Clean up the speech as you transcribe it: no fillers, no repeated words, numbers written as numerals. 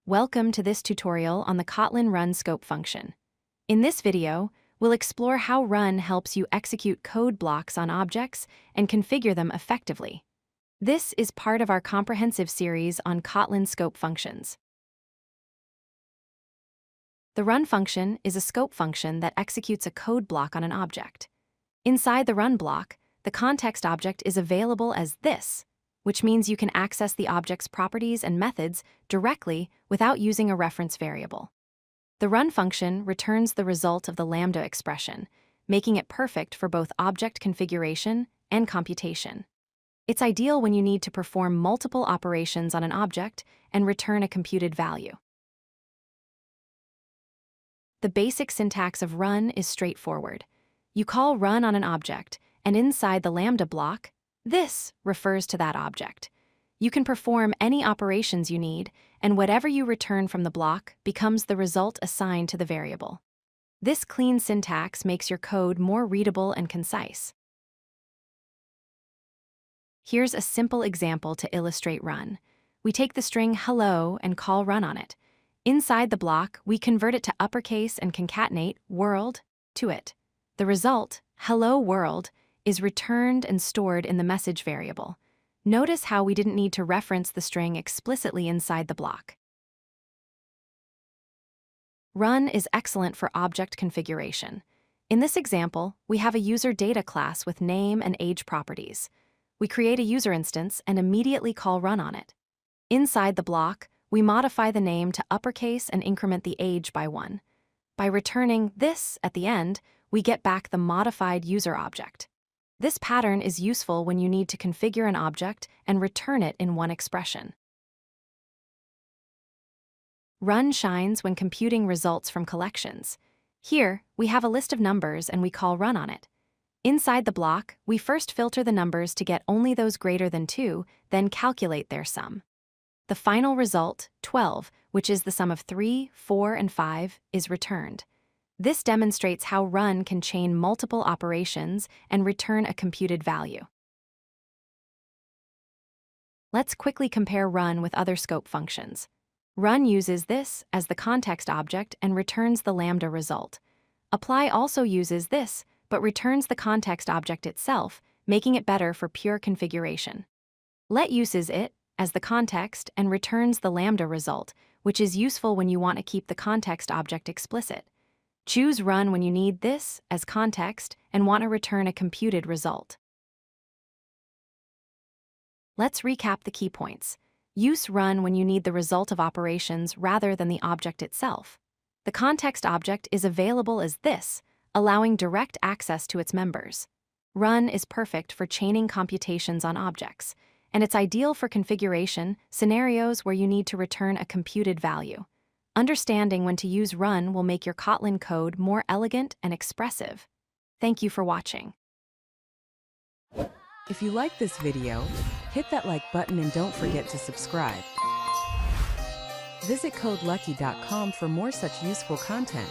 Welcome to this tutorial on the Kotlin Run Scope function. In this video, we'll explore how Run helps you execute code blocks on objects and configure them effectively. This is part of our comprehensive series on Kotlin Scope Functions. The Run function is a scope function that executes a code block on an object. Inside the Run block, the context object is available as this, which means you can access the object's properties and methods directly without using a reference variable. The Run function returns the result of the lambda expression, making it perfect for both object configuration and computation. It's ideal when you need to perform multiple operations on an object and return a computed value. The basic syntax of Run is straightforward. You call Run on an object, and inside the lambda block, this refers to that object. You can perform any operations you need, and whatever you return from the block becomes the result assigned to the variable. This clean syntax makes your code more readable and concise. Here's a simple example to illustrate Run. We take the string hello and call Run on it. Inside the block, we convert it to uppercase and concatenate world to it. The result, hello world, is returned and stored in the message variable. Notice how we didn't need to reference the string explicitly inside the block. Run is excellent for object configuration. In this example, we have a user data class with name and age properties. We create a user instance and immediately call Run on it. Inside the block, we modify the name to uppercase and increment the age by 1. By returning this at the end, we get back the modified user object. This pattern is useful when you need to configure an object and return it in one expression. Run shines when computing results from collections. Here, we have a list of numbers and we call Run on it. Inside the block, we first filter the numbers to get only those greater than 2, then calculate their sum. The final result, 12, which is the sum of 3, 4, and 5, is returned. This demonstrates how Run can chain multiple operations and return a computed value. Let's quickly compare Run with other scope functions. Run uses this as the context object and returns the lambda result. Apply also uses this, but returns the context object itself, making it better for pure configuration. Let uses it as the context and returns the lambda result, which is useful when you want to keep the context object explicit. Choose Run when you need this as context and want to return a computed result. Let's recap the key points. Use Run when you need the result of operations rather than the object itself. The context object is available as this, allowing direct access to its members. Run is perfect for chaining computations on objects, and it's ideal for configuration scenarios where you need to return a computed value. Understanding when to use Run will make your Kotlin code more elegant and expressive. Thank you for watching. If you like this video, hit that like button and don't forget to subscribe. Visit codelucky.com for more such useful content.